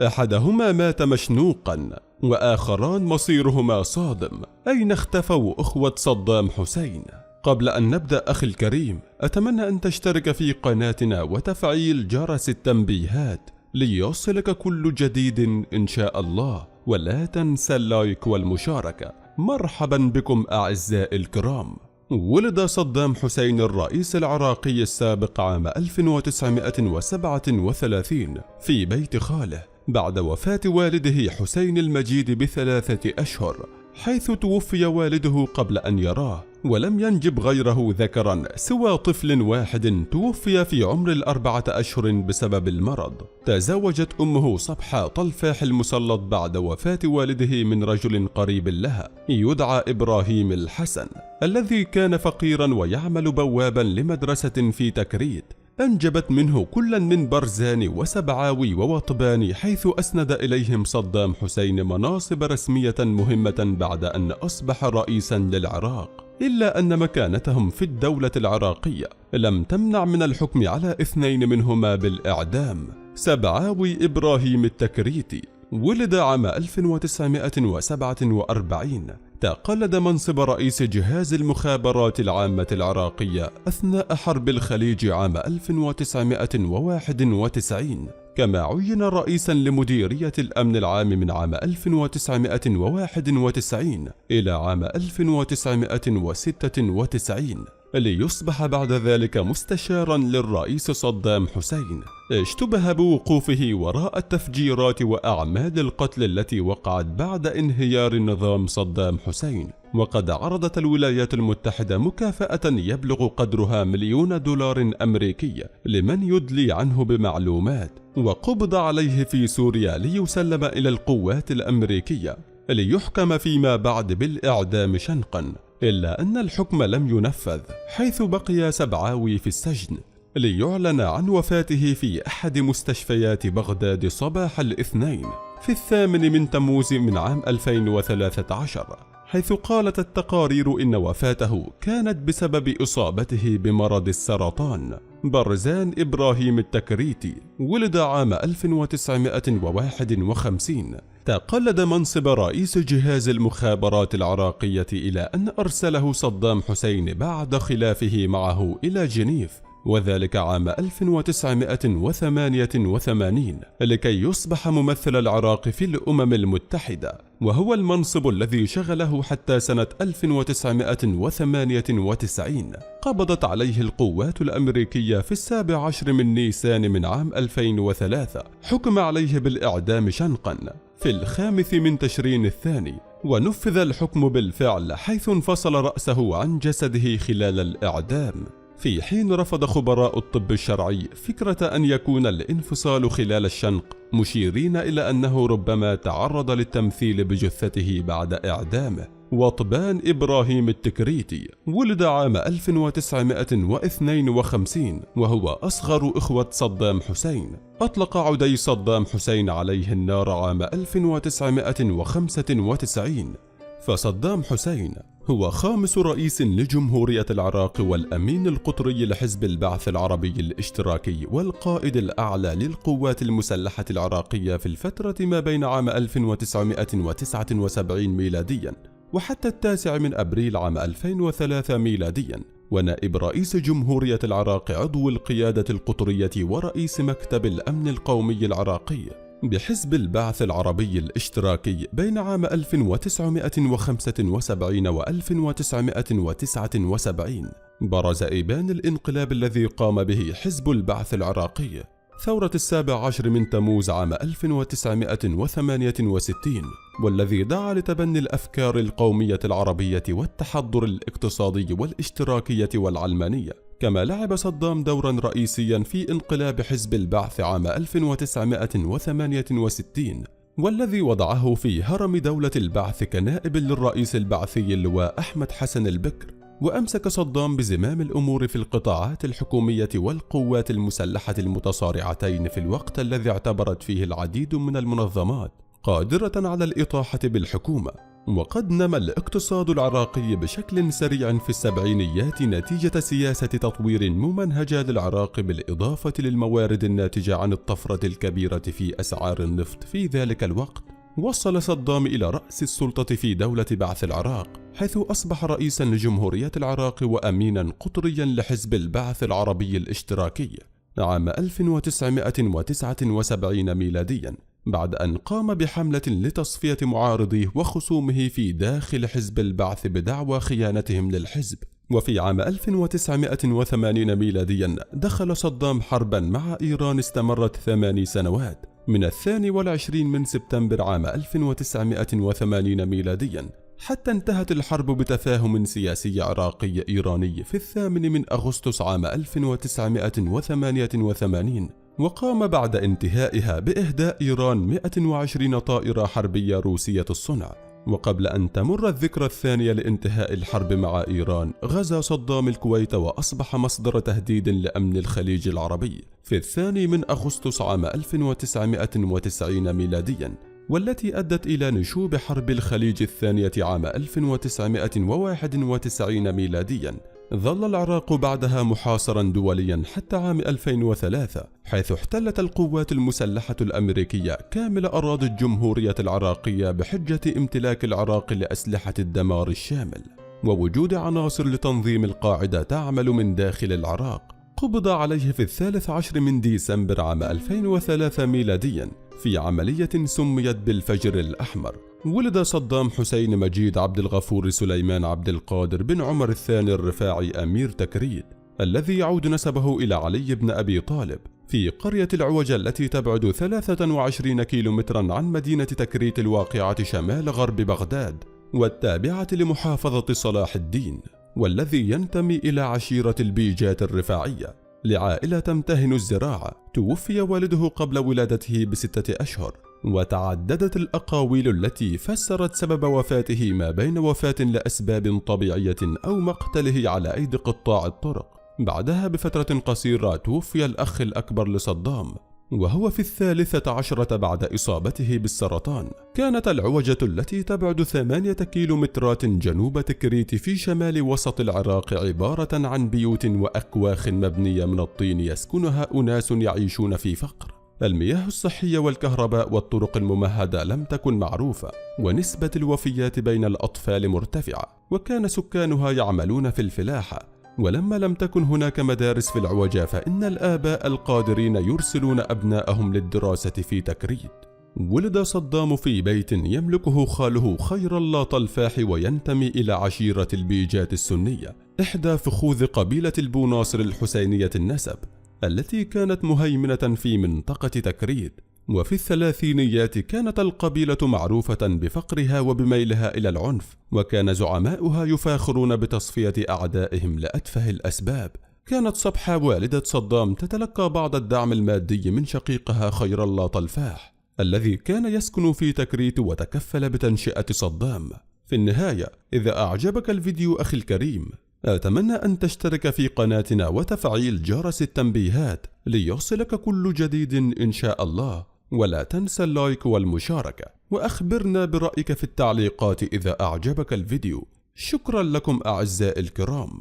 أحدهما مات مشنوقا وآخران مصيرهما صادم. أين اختفوا أخوة صدام حسين؟ قبل أن نبدأ أخي الكريم، أتمنى أن تشترك في قناتنا وتفعيل جرس التنبيهات ليصلك كل جديد إن شاء الله، ولا تنسى اللايك والمشاركة. مرحبا بكم أعزائي الكرام. ولد صدام حسين الرئيس العراقي السابق عام 1937 في بيت خاله بعد وفاة والده حسين المجيد ب3 أشهر، حيث توفي والده قبل أن يراه، ولم ينجب غيره ذكرا سوى طفل واحد توفي في عمر 4 أشهر بسبب المرض. تزوجت أمه صبحة طلفاح المسلط بعد وفاة والده من رجل قريب لها يدعى إبراهيم الحسن، الذي كان فقيرا ويعمل بوابا لمدرسة في تكريت. أنجبت منه كلا من برزاني وسبعاوي ووطباني، حيث أسند إليهم صدام حسين مناصب رسمية مهمة بعد أن أصبح رئيسا للعراق، إلا أن مكانتهم في الدولة العراقية لم تمنع من الحكم على 2 منهما بالإعدام. سبعاوي إبراهيم التكريتي ولد عام 1947، تقلد منصب رئيس جهاز المخابرات العامة العراقية أثناء حرب الخليج عام 1991، كما عين رئيسا لمديرية الأمن العام من عام 1991 إلى عام 1996، ليصبح بعد ذلك مستشارا للرئيس صدام حسين. اشتبه بوقوفه وراء التفجيرات وأعمال القتل التي وقعت بعد انهيار نظام صدام حسين، وقد عرضت الولايات المتحدة مكافأة يبلغ قدرها $1,000,000 أمريكي لمن يدلي عنه بمعلومات، وقبض عليه في سوريا ليسلم إلى القوات الأمريكية ليحكم فيما بعد بالإعدام شنقا، إلا أن الحكم لم ينفذ، حيث بقي سبعاوي في السجن ليعلن عن وفاته في أحد مستشفيات بغداد صباح الاثنين في 8 من تموز من عام 2013، حيث قالت التقارير إن وفاته كانت بسبب إصابته بمرض السرطان. برزان إبراهيم التكريتي ولد عام 1951، تقلد منصب رئيس جهاز المخابرات العراقية إلى أن أرسله صدام حسين بعد خلافه معه إلى جنيف، وذلك عام 1988 لكي يصبح ممثل العراق في الأمم المتحدة، وهو المنصب الذي شغله حتى سنة 1998. قبضت عليه القوات الأمريكية في 17 من نيسان من عام 2003، حكم عليه بالإعدام شنقا في 5 من تشرين الثاني، ونفذ الحكم بالفعل، حيث انفصل رأسه عن جسده خلال الإعدام، في حين رفض خبراء الطب الشرعي فكرة أن يكون الانفصال خلال الشنق، مشيرين إلى أنه ربما تعرض للتمثيل بجثته بعد إعدامه. وطبان إبراهيم التكريتي ولد عام 1952، وهو أصغر إخوة صدام حسين. أطلق عدي صدام حسين عليه النار عام 1995، فصدام حسين هو 5 رئيس لجمهورية العراق والأمين القطري لحزب البعث العربي الاشتراكي والقائد الأعلى للقوات المسلحة العراقية في الفترة ما بين عام 1979 ميلاديا وحتى 9 من أبريل عام 2003 ميلاديا، ونائب رئيس جمهورية العراق، عضو القيادة القطرية ورئيس مكتب الأمن القومي العراقي بحزب البعث العربي الاشتراكي بين عام 1975 و 1979. برز إبان الانقلاب الذي قام به حزب البعث العراقي ثورة 17 من تموز عام 1968، والذي دعا لتبني الأفكار القومية العربية والتحضر الاقتصادي والاشتراكية والعلمانية. كما لعب صدام دورا رئيسيا في انقلاب حزب البعث عام 1968، والذي وضعه في هرم دولة البعث كنائب للرئيس البعثي اللواء أحمد حسن البكر. وأمسك صدام بزمام الأمور في القطاعات الحكومية والقوات المسلحة المتصارعتين في الوقت الذي اعتبرت فيه العديد من المنظمات قادرة على الإطاحة بالحكومة، وقد نما الاقتصاد العراقي بشكل سريع في السبعينيات نتيجة سياسة تطوير ممنهجة للعراق بالإضافة للموارد الناتجة عن الطفرة الكبيرة في أسعار النفط في ذلك الوقت. وصل صدام إلى رأس السلطة في دولة بعث العراق، حيث أصبح رئيسا لجمهورية العراق وأمينا قطريا لحزب البعث العربي الاشتراكي عام 1979 ميلاديا، بعد أن قام بحملة لتصفية معارضيه وخصومه في داخل حزب البعث بدعوى خيانتهم للحزب. وفي عام 1980 ميلاديا دخل صدام حربا مع إيران استمرت 8 سنوات، من 22 من سبتمبر عام 1980 ميلاديا، حتى انتهت الحرب بتفاهم سياسي عراقي إيراني في 8 من أغسطس عام 1988، وقام بعد انتهائها بإهداء إيران 120 طائرة حربية روسية الصنع. وقبل أن تمر الذكرى الثانية لانتهاء الحرب مع إيران، غزا صدام الكويت وأصبح مصدر تهديد لأمن الخليج العربي في 2 من أغسطس عام 1990 ميلاديا، والتي أدت إلى نشوب حرب الخليج الثانية عام 1991 ميلاديا. ظل العراق بعدها محاصرا دوليا حتى عام 2003، حيث احتلت القوات المسلحة الأمريكية كامل أراضي الجمهورية العراقية بحجة امتلاك العراق لأسلحة الدمار الشامل ووجود عناصر لتنظيم القاعدة تعمل من داخل العراق. قبض عليه في 13 من ديسمبر عام 2003 ميلاديا في عملية سميت بالفجر الأحمر. ولد صدام حسين مجيد عبد الغفور سليمان عبد القادر بن عمر الثاني الرفاعي أمير تكريت، الذي يعود نسبه إلى علي بن أبي طالب، في قرية العوجة التي تبعد 23 كيلومترا عن مدينة تكريت الواقعة شمال غرب بغداد والتابعة لمحافظة صلاح الدين، والذي ينتمي إلى عشيرة البيجات الرفاعية لعائلة تمتهن الزراعة. توفي والده قبل ولادته ب6 أشهر، وتعددت الأقاويل التي فسرت سبب وفاته ما بين وفاة لأسباب طبيعية أو مقتله على أيدي قطاع الطرق. بعدها بفترة قصيرة توفي الأخ الأكبر لصدام وهو في 13 بعد إصابته بالسرطان. كانت العوجة التي تبعد 8 كيلومترات جنوب تكريت في شمال وسط العراق عبارة عن بيوت وأكواخ مبنية من الطين يسكنها أناس يعيشون في فقر. المياه الصحية والكهرباء والطرق الممهدة لم تكن معروفة، ونسبة الوفيات بين الأطفال مرتفعة، وكان سكانها يعملون في الفلاحة. ولما لم تكن هناك مدارس في العوجة، فإن الآباء القادرين يرسلون أبناءهم للدراسة في تكريت. ولد صدام في بيت يملكه خاله خير الله طلفاح، وينتمي إلى عشيرة البيجات السنية، إحدى فخوذ قبيلة البوناصر الحسينية النسب، التي كانت مهيمنة في منطقة تكريت. وفي الثلاثينيات كانت القبيلة معروفة بفقرها وبميلها إلى العنف، وكان زعماؤها يفاخرون بتصفية أعدائهم لأتفه الأسباب. كانت صبحة والدة صدام تتلقى بعض الدعم المادي من شقيقها خير الله طلفاح، الذي كان يسكن في تكريت وتكفل بتنشئة صدام. في النهاية، إذا أعجبك الفيديو أخي الكريم، أتمنى أن تشترك في قناتنا وتفعيل جرس التنبيهات ليصلك كل جديد إن شاء الله، ولا تنسى اللايك والمشاركة، وأخبرنا برأيك في التعليقات إذا أعجبك الفيديو. شكرا لكم أعزائي الكرام.